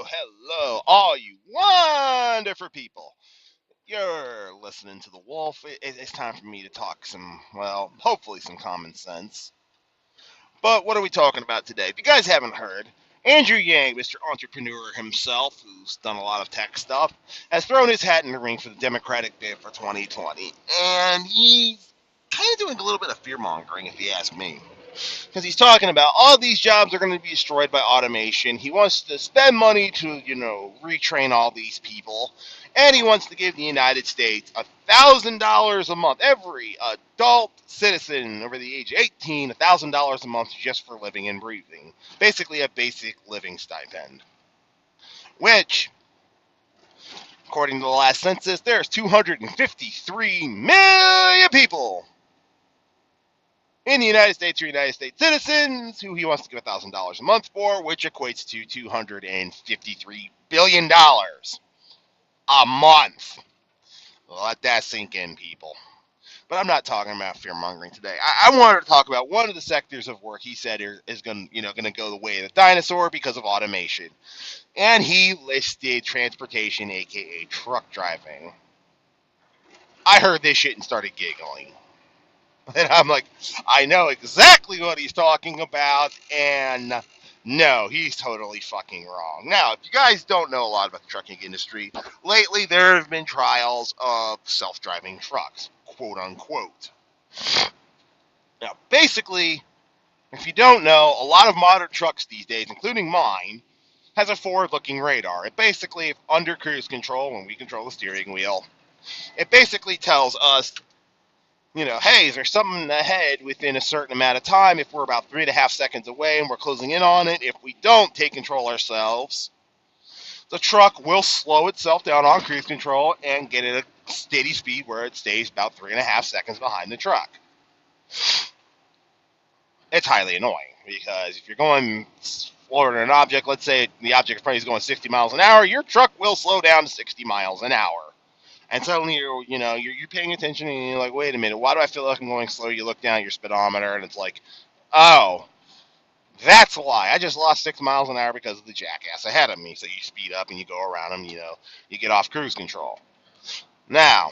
hello, all you wonderful people. You're listening to The Wolf. It's time for me to talk some, well, hopefully some common sense. But what are we talking about today? If you guys haven't heard, Andrew Yang, Mr. Entrepreneur himself, who's done a lot of tech stuff, has thrown his hat in the ring for the Democratic bid for 2020. And he's kind of doing a little bit of fear mongering, if you ask me. Because he's talking about all these jobs are going to be destroyed by automation. He wants to spend money to, retrain all these people. And he wants to give the United States $1,000 a month. Every adult citizen over the age of 18, $1,000 a month just for living and breathing. Basically, a basic living stipend. Which, according to the last census, there's 253 million people in the United States or United States citizens who he wants to give $1,000 a month for, which equates to $253 billion a month. Let that sink in, people. But I'm not talking about fear mongering today. I wanted to talk about one of the sectors of work he said is going to go the way of the dinosaur because of automation, and he listed transportation, aka truck driving. I heard this shit and started giggling. And I'm like, I know exactly what he's talking about, and no, he's totally fucking wrong. Now, if you guys don't know a lot about the trucking industry, lately there have been trials of self-driving trucks, quote unquote. Now, basically, if you don't know, a lot of modern trucks these days, including mine, has a forward-looking radar. It basically, if under cruise control, when we control the steering wheel, it basically tells us, hey, is there something ahead within a certain amount of time? If we're about 3.5 seconds away and we're closing in on it, if we don't take control ourselves, the truck will slow itself down on cruise control and get at a steady speed where it stays about 3.5 seconds behind the truck. It's highly annoying because if you're going slower than an object, let's say the object in front of you is going 60 miles an hour, your truck will slow down to 60 miles an hour. And suddenly you're paying attention and you're like, wait a minute, why do I feel like I'm going slow? You look down at your speedometer and it's like, oh, that's why. I just lost 6 miles an hour because of the jackass ahead of me. So you speed up and you go around him, you get off cruise control. Now,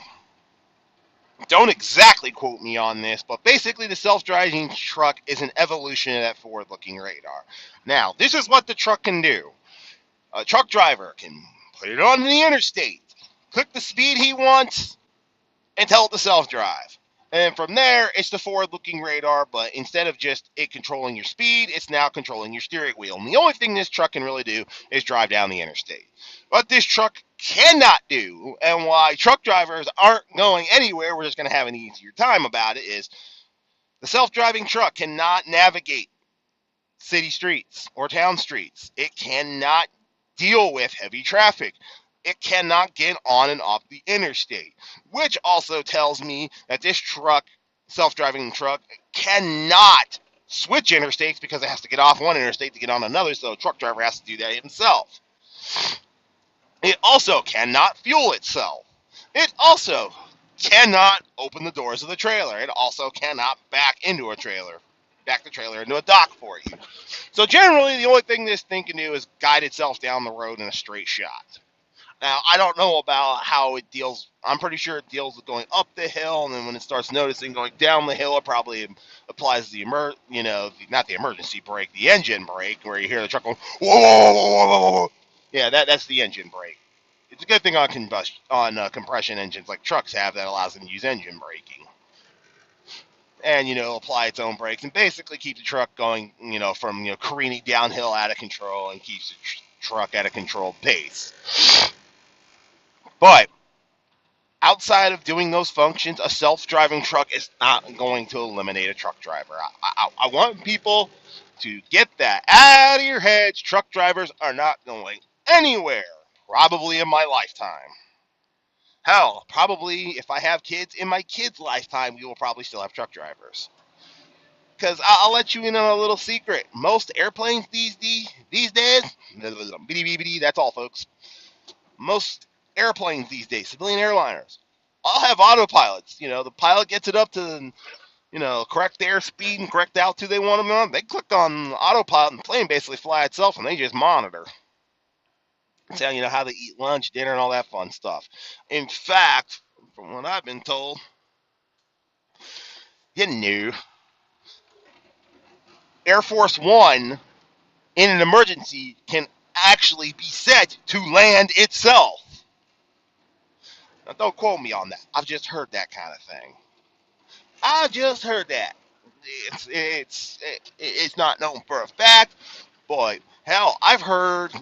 don't exactly quote me on this, but basically the self-driving truck is an evolution of that forward-looking radar. Now, this is what the truck can do. A truck driver can put it on the interstate, click the speed he wants, and tell it to self-drive. And from there, it's the forward-looking radar, but instead of just it controlling your speed, it's now controlling your steering wheel. And the only thing this truck can really do is drive down the interstate. What this truck cannot do, and why truck drivers aren't going anywhere, we're just going to have an easier time about it, is the self-driving truck cannot navigate city streets or town streets. It cannot deal with heavy traffic. It cannot get on and off the interstate, which also tells me that this truck, self-driving truck, cannot switch interstates because it has to get off one interstate to get on another, so a truck driver has to do that himself. It also cannot fuel itself. It also cannot open the doors of the trailer. It also cannot back into a trailer. Back the trailer into a dock for you. So generally, the only thing this thing can do is guide itself down the road in a straight shot. Now, I don't know about how it deals. I'm pretty sure it deals with going up the hill, and then when it starts noticing going down the hill, it probably applies the not the emergency brake, the engine brake, where you hear the truck going, whoa, whoa, whoa, whoa, whoa. Yeah, that's the engine brake. It's a good thing on compression engines like trucks have that allows them to use engine braking. And, apply its own brakes and basically keep the truck going, from, careening downhill out of control and keeps the truck at a controlled pace. But outside of doing those functions, a self-driving truck is not going to eliminate a truck driver. I want people to get that out of your heads. Truck drivers are not going anywhere, probably in my lifetime. Hell, probably if I have kids, in my kids' lifetime, we will probably still have truck drivers. Because I'll let you in on a little secret. Most airplanes these days, that's all, folks. Most airplanes these days, civilian airliners, all have autopilots. The pilot gets it up to, correct the airspeed and correct the altitude they want them on. They click on autopilot and the plane basically fly itself and they just monitor. Telling you how to eat lunch, dinner, and all that fun stuff. In fact, from what I've been told, you know, Air Force One in an emergency can actually be set to land itself. Now, don't quote me on that. I've just heard that kind of thing. I just heard that. It's not known for a fact, but hell, I've heard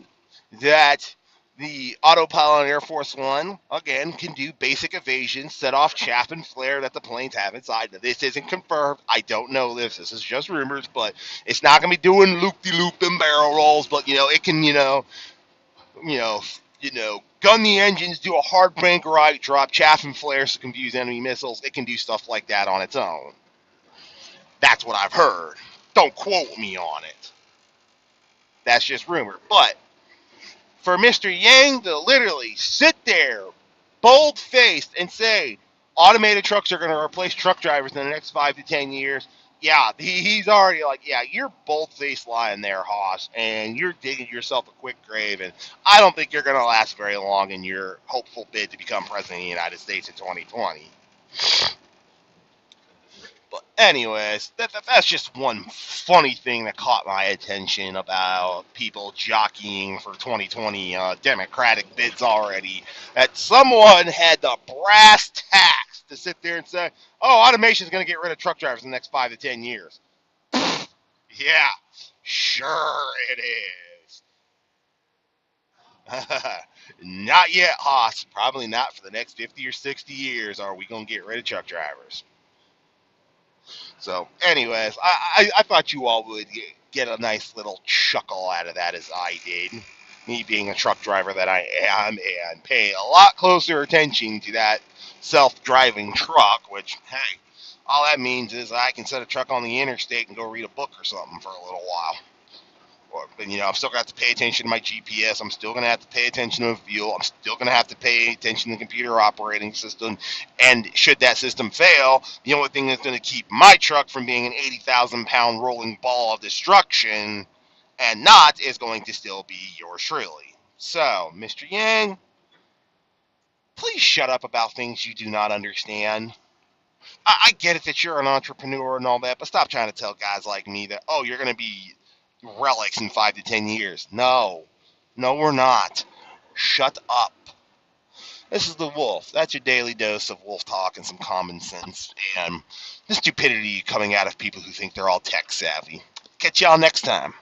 that the autopilot on Air Force One again can do basic evasion, set off chaff and flare that the planes have inside. Now, this isn't confirmed. I don't know this. This is just rumors, but it's not gonna be doing loop-de-loop and barrel rolls. But it can gun the engines, do a hard bank right, drop chaff and flares to confuse enemy missiles. It can do stuff like that on its own. That's what I've heard. Don't quote me on it. That's just rumor. But for Mr. Yang to literally sit there, bold-faced, and say automated trucks are going to replace truck drivers in the next 5 to 10 years, yeah, he's already like, yeah, you're bold-faced lying there, Hoss, and you're digging yourself a quick grave, and I don't think you're going to last very long in your hopeful bid to become president of the United States in 2020. But anyways, that's just one funny thing that caught my attention about people jockeying for 2020 Democratic bids already. That someone had the brass tacks to sit there and say, "Oh, automation is going to get rid of truck drivers in the next 5 to 10 years." Yeah, sure it is. Not yet, Haas. Probably not for the next 50 or 60 years are we going to get rid of truck drivers. So, anyways, I thought you all would get a nice little chuckle out of that as I did. Me being a truck driver that I am and pay a lot closer attention to that self-driving truck, which, hey, all that means is I can set a truck on the interstate and go read a book or something for a little while. But I'm still going to have to pay attention to my GPS. I'm still going to have to pay attention to fuel. I'm still going to have to pay attention to the computer operating system. And should that system fail, the only thing that's going to keep my truck from being an 80,000-pound rolling ball of destruction and not is going to still be yours truly. So, Mr. Yang, please shut up about things you do not understand. I get it that you're an entrepreneur and all that, but stop trying to tell guys like me that, oh, you're going to be relics in 5 to 10 years. No, we're not. Shut up. This is the Wolf. That's your daily dose of wolf talk and some common sense and the stupidity coming out of people who think they're all tech savvy. Catch y'all next time.